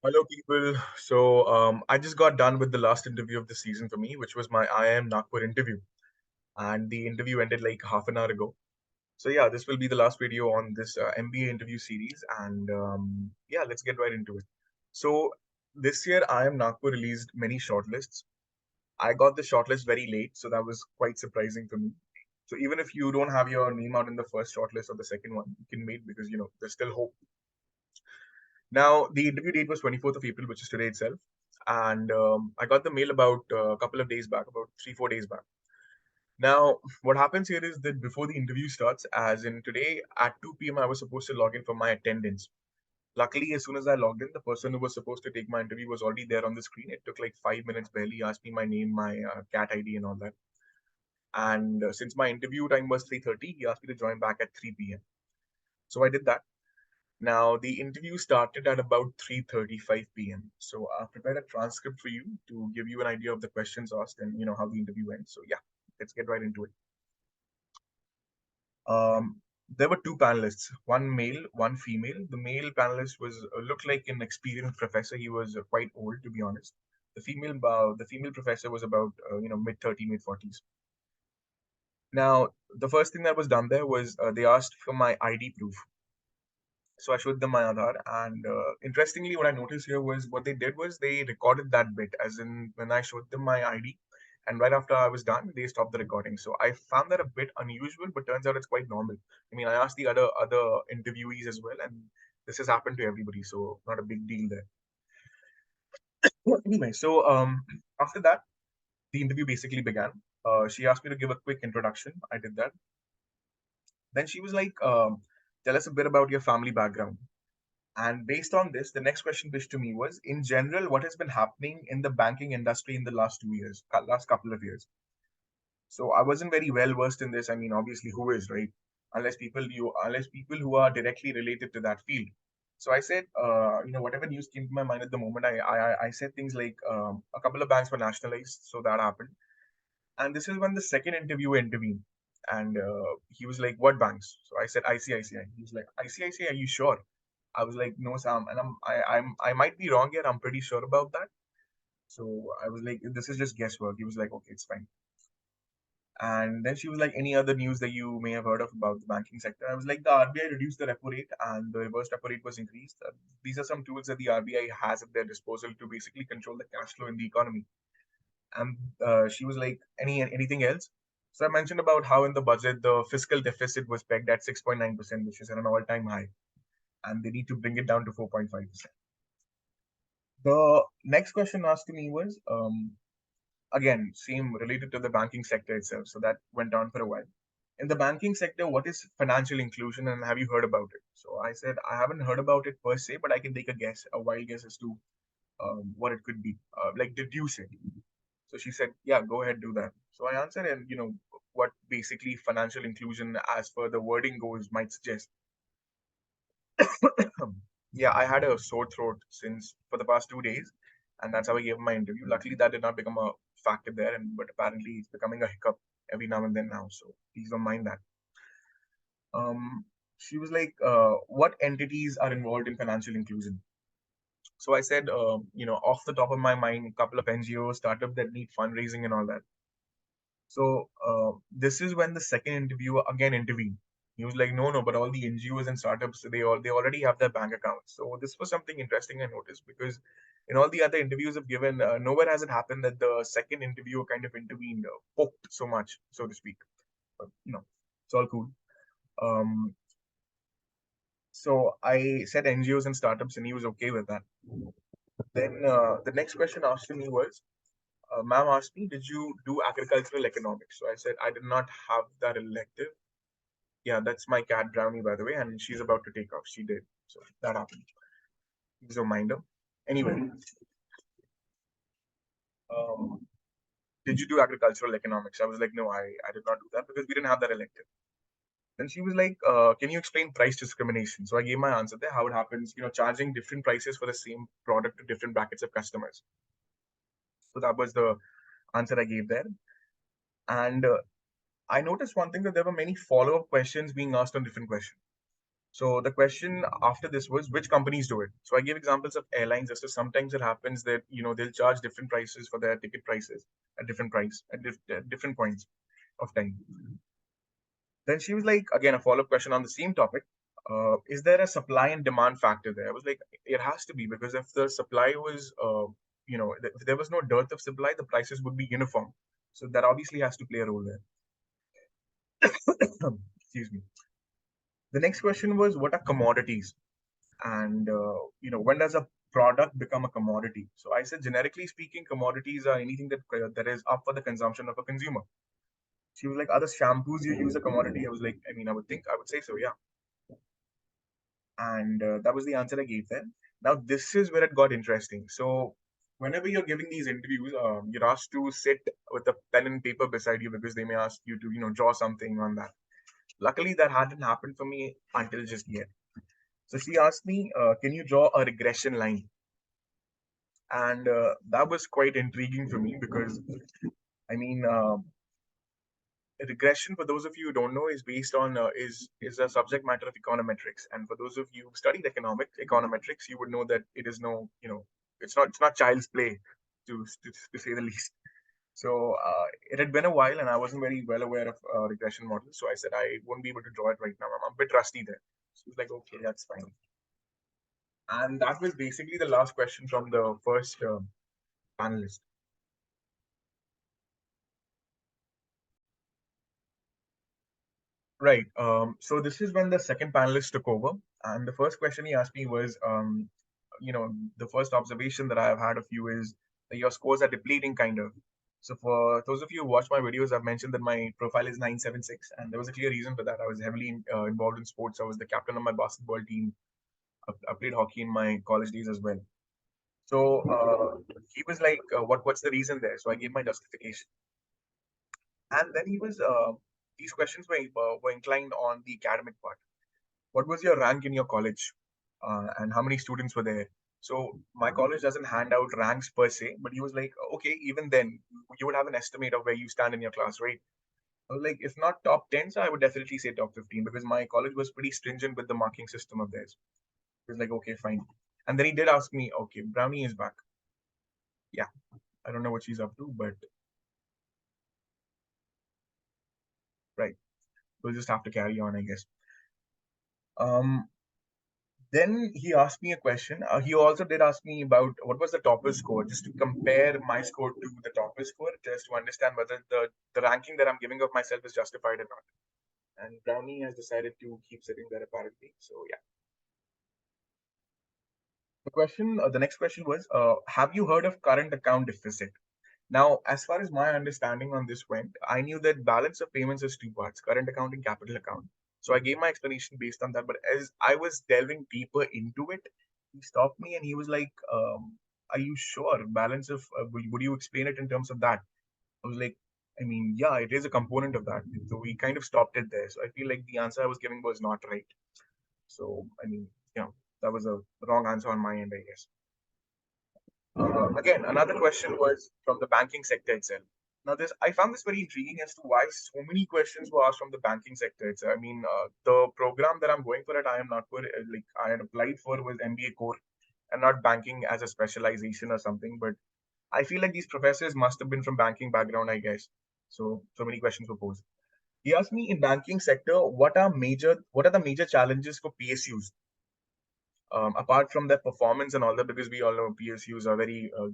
Hello, people. I just got done with the last interview of the season for me, which was my IIM Nagpur interview. And the interview ended like half an hour ago. So, yeah, this will be the last video on this MBA interview series. And yeah, let's get right into it. So, this year, IIM Nagpur released many shortlists. I got the shortlist very late, so that was quite surprising for me. So, even if you don't have your name out in the first shortlist or the second one, you can wait because, there's still hope. Now, the interview date was 24th of April, which is today itself. And I got the mail about a couple of days back, about 3, 4 days back. Now, what happens here is that before the interview starts, as in today at 2 p.m., I was supposed to log in for my attendance. Luckily, as soon as I logged in, the person who was supposed to take my interview was already there on the screen. It took like 5 minutes barely. He asked me my name, my cat ID, and all that. And since my interview time was 3:30, he asked me to join back at 3 p.m. So I did that. Now, the interview started at about 3:35 p.m. So I've prepared a transcript for you to give you an idea of the questions asked and how the interview went. So yeah, let's get right into it. There were two panelists, one male, one female. The male panelist was looked like an experienced professor. He was quite old, to be honest. The female professor was about mid 30, mid 40s. Now, the first thing that was done there was they asked for my ID proof. So I showed them my Aadhaar, and interestingly, what I noticed here was what they did was they recorded that bit, as in when I showed them my ID, and right after I was done, they stopped the recording. So I found that a bit unusual, but turns out it's quite normal. I mean, I asked the other interviewees as well, and this has happened to everybody, so not a big deal there. Well, anyway, so after that, the interview basically began. She asked me to give a quick introduction. I did that. Then she was like, "Tell us a bit about your family background." And based on this, the next question pitched to me was, in general, what has been happening in the banking industry in the last 2 years, last couple of years? So I wasn't very well versed in this. I mean, obviously, who is, right? Unless people who are directly related to that field. So I said, whatever news came to my mind at the moment, I said things like a couple of banks were nationalized, so that happened. And this is when the second interviewer intervened, and he was like, "What banks?" So I said, "ICICI." He was like, "ICICI? Are you sure?" I was like, "No, Sam," and I might be wrong here. I'm pretty sure about that. So I was like, "This is just guesswork." He was like, "Okay, it's fine." And then she was like, "Any other news that you may have heard of about the banking sector?" I was like, "The RBI reduced the repo rate and the reverse repo rate was increased. These are some tools that the RBI has at their disposal to basically control the cash flow in the economy." And she was like, anything else?" So I mentioned about how in the budget the fiscal deficit was pegged at 6.9%, which is at an all-time high, and they need to bring it down to 4.5%. The next question asked to me was, again, same related to the banking sector itself. So that went on for a while. In the banking sector, what is financial inclusion and have you heard about it? So I said, I haven't heard about it per se, but I can take a guess, a wild guess as to what it could be, like deduce it. So she said, yeah, go ahead, do that. So I answered, and what basically financial inclusion, as per the wording goes, might suggest. Yeah, I had a sore throat since for the past 2 days, and that's how I gave my interview. Luckily, that did not become a factor there, and but apparently it's becoming a hiccup every now and then now. So please don't mind that. She was like, "What entities are involved in financial inclusion?" So I said, off the top of my mind, a couple of NGOs, startup that need fundraising and all that. So this is when the second interviewer again intervened. He was like, "No, no, but all the NGOs and startups, they already have their bank accounts." So this was something interesting I noticed because in all the other interviews I've given, nowhere has it happened that the second interviewer kind of intervened, poked so much, so to speak. But, it's all cool. Um, so I said NGOs and startups, and he was okay with that. Then the next question asked to me was, "Ma'am asked me, did you do agricultural economics?" So I said, "I did not have that elective." Yeah, that's my cat Brownie, by the way, and she's about to take off. She did. So that happened. Please don't mind her. Anyway, um, did you do agricultural economics? I was like, no, I did not do that because we didn't have that elective. Then she was like, can you explain price discrimination? So I gave my answer there, how it happens, charging different prices for the same product to different brackets of customers. So that was the answer I gave there. And I noticed one thing that there were many follow-up questions being asked on different questions. So the question after this was which companies do it. So I gave examples of airlines as to sometimes it happens that they'll charge different prices for their ticket prices at different price at different points of time. Then she was like, again, a follow up question on the same topic. Is there a supply and demand factor there? I was like, it has to be, because if the supply was, if there was no dearth of supply, the prices would be uniform. So that obviously has to play a role there. Excuse me. The next question was, what are commodities? And when does a product become a commodity? So I said, generically speaking, commodities are anything that is up for the consumption of a consumer. She was like, are the shampoos you use a commodity? I was like, I mean, I would say so, yeah. And that was the answer I gave them. Now this is where it got interesting. So whenever you're giving these interviews, you're asked to sit with a pen and paper beside you, because they may ask you to draw something on that. Luckily, that hadn't happened for me until just yet. So she asked me, can you draw a regression line? And that was quite intriguing for me, because I mean, regression, for those of you who don't know, is based on is a subject matter of econometrics. And for those of you who studied econometrics, you would know that it is no, it's not child's play, to say the least. So it had been a while, and I wasn't very well aware of regression models. So I said I won't be able to draw it right now. I'm a bit rusty there. So he was like, okay, that's fine. And that was basically the last question from the first panelist. Right. So this is when the second panelist took over, and the first question he asked me was, the first observation that I have had of you is that your scores are depleting, kind of. So for those of you who watch my videos, I've mentioned that my profile is 976, and there was a clear reason for that. I was heavily involved in sports. I was the captain of my basketball team. I played hockey in my college days as well. So he was like, "What's the reason there?" So I gave my justification, and then these questions were inclined on the academic part. What was your rank in your college, and how many students were there? So my college doesn't hand out ranks per se, but he was like, okay, even then you would have an estimate of where you stand in your class, right? I was like, if not top 10, so I would definitely say top 15, because my college was pretty stringent with the marking system of theirs. He was like, okay, fine. And then he did ask me, okay, Brownie is back. Yeah, I don't know what she's up to, but right, we'll just have to carry on, I guess. Um, Then he asked me a question. He also did ask me about what was the topper score, just to compare my score to the topper score, just to understand whether the ranking that I'm giving of myself is justified or not. And Brownie has decided to keep sitting there apparently. So yeah. The next question was, have you heard of current account deficit? Now, as far as my understanding on this went, I knew that balance of payments is two parts: current account and capital account. So I gave my explanation based on that. But as I was delving deeper into it, he stopped me and he was like, "Are you sure? Balance of would you explain it in terms of that?" I was like, "I mean, yeah, it is a component of that." So we kind of stopped it there. So I feel like the answer I was giving was not right. So I mean, that was a wrong answer on my end, I guess. Again, another question was from the banking sector itself. Now, this I found this very intriguing as to why so many questions were asked from the banking sector itself. I mean, the program that I'm going for at IIM Nagpur, like I had applied for, was MBA core and not banking as a specialization or something. But I feel like these professors must have been from banking background, I guess. So many questions were posed. He asked me, in banking sector, what are the major challenges for PSUs, apart from their performance and all that, because we all know PSUs are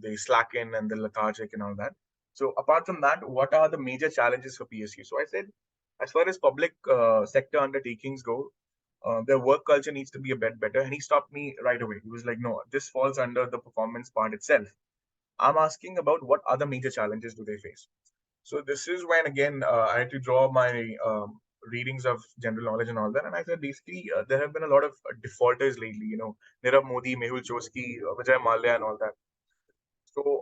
they slacken and they're lethargic and all that. So apart from that, what are the major challenges for PSU? So I said, as far as public sector undertakings go, their work culture needs to be a bit better. And he stopped me right away. He was like, no, this falls under the performance part itself. I'm asking about what other major challenges do they face. So this is when again I had to draw my readings of general knowledge and all that, and I said basically there have been a lot of defaulters lately. Nirav Modi, Mehul Choksky, Vijay Mallya, and all that. So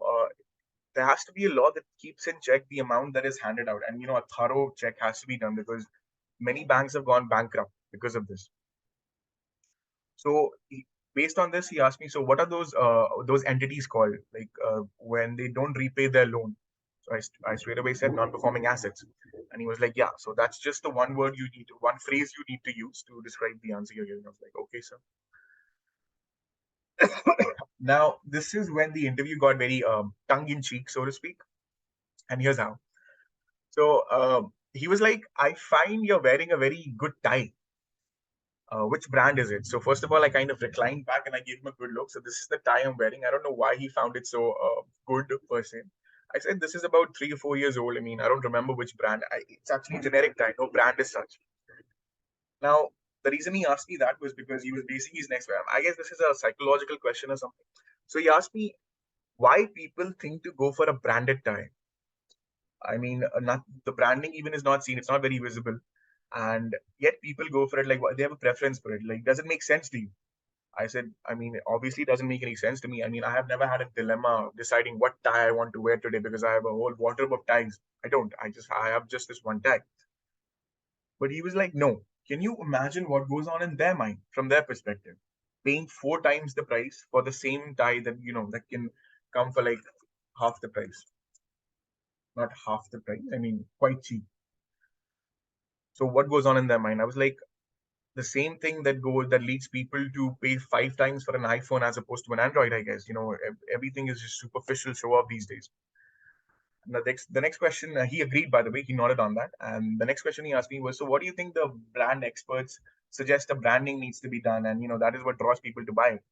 there has to be a law that keeps in check the amount that is handed out, and a thorough check has to be done, because many banks have gone bankrupt because of this. So based on this, he asked me, so what are those entities called? Like when they don't repay their loan. So I straight away said non-performing assets. And he was like, yeah, so that's just the one word you need to, one phrase you need to use to describe the answer you're giving. I was like, okay, sir. Now, this is when the interview got very tongue in cheek, so to speak. And here's how. So he was like, I find you're wearing a very good tie. Which brand is it? So first of all, I kind of reclined back and I gave him a good look. So this is the tie I'm wearing. I don't know why he found it so good per se. I said this is about 3 or 4 years old. I mean, I don't remember which brand. It's actually a generic tie, no brand as such. Now, the reason he asked me that was because he was basing his next. I guess this is a psychological question or something. So he asked me why people think to go for a branded tie. I mean, not the branding even is not seen. It's not very visible, and yet people go for it. Like they have a preference for it. Like, does it make sense to you? I said, I mean, obviously it doesn't make any sense to me. I mean, I have never had a dilemma deciding what tie I want to wear today because I have a whole wardrobe of ties. I don't. I have just this one tie. But he was like, no. Can you imagine what goes on in their mind from their perspective? Paying 4 times the price for the same tie that that can come for like half the price. Not half the price. I mean, quite cheap. So what goes on in their mind? I was like, the same thing that leads people to pay 5 times for an iPhone as opposed to an Android. I guess everything is just superficial show off these days. And the next question, he agreed, by the way, he nodded on that. And the next question he asked me was, so what do you think the brand experts suggest the branding needs to be done? And that is what draws people to buy it.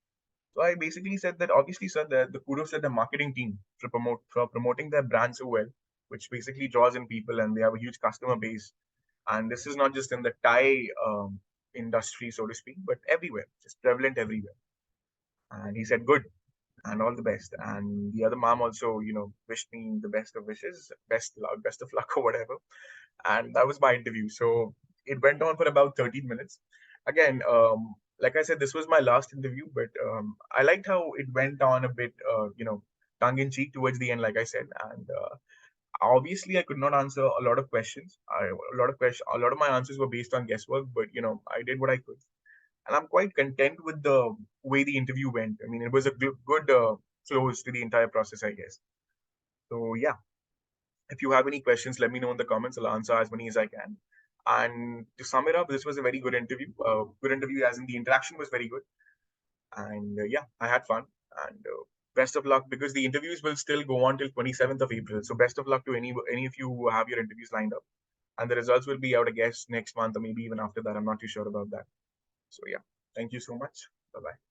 So I basically said that obviously, sir, the kudos to the marketing team for promoting their brand so well, which basically draws in people, and they have a huge customer base. And this is not just in the Thai industry, so to speak, but everywhere, just prevalent everywhere. And he said, good and all the best. And the other mom also, wished me the best of wishes, best of luck or whatever. And that was my interview. So it went on for about 13 minutes. Again, like I said, this was my last interview, but I liked how it went on a bit, tongue in cheek towards the end, like I said. And obviously, I could not answer a lot of questions. A lot of my answers were based on guesswork, but I did what I could, and I'm quite content with the way the interview went. I mean, it was a good close to the entire process, I guess. So yeah, if you have any questions, let me know in the comments. I'll answer as many as I can. And to sum it up, this was a very good interview. Good interview, as in the interaction was very good. And yeah, I had fun. And best of luck, because the interviews will still go on till 27th of April. So best of luck to any of you who have your interviews lined up. And the results will be out, I guess, next month or maybe even after that. I'm not too sure about that. So yeah, thank you so much. Bye bye.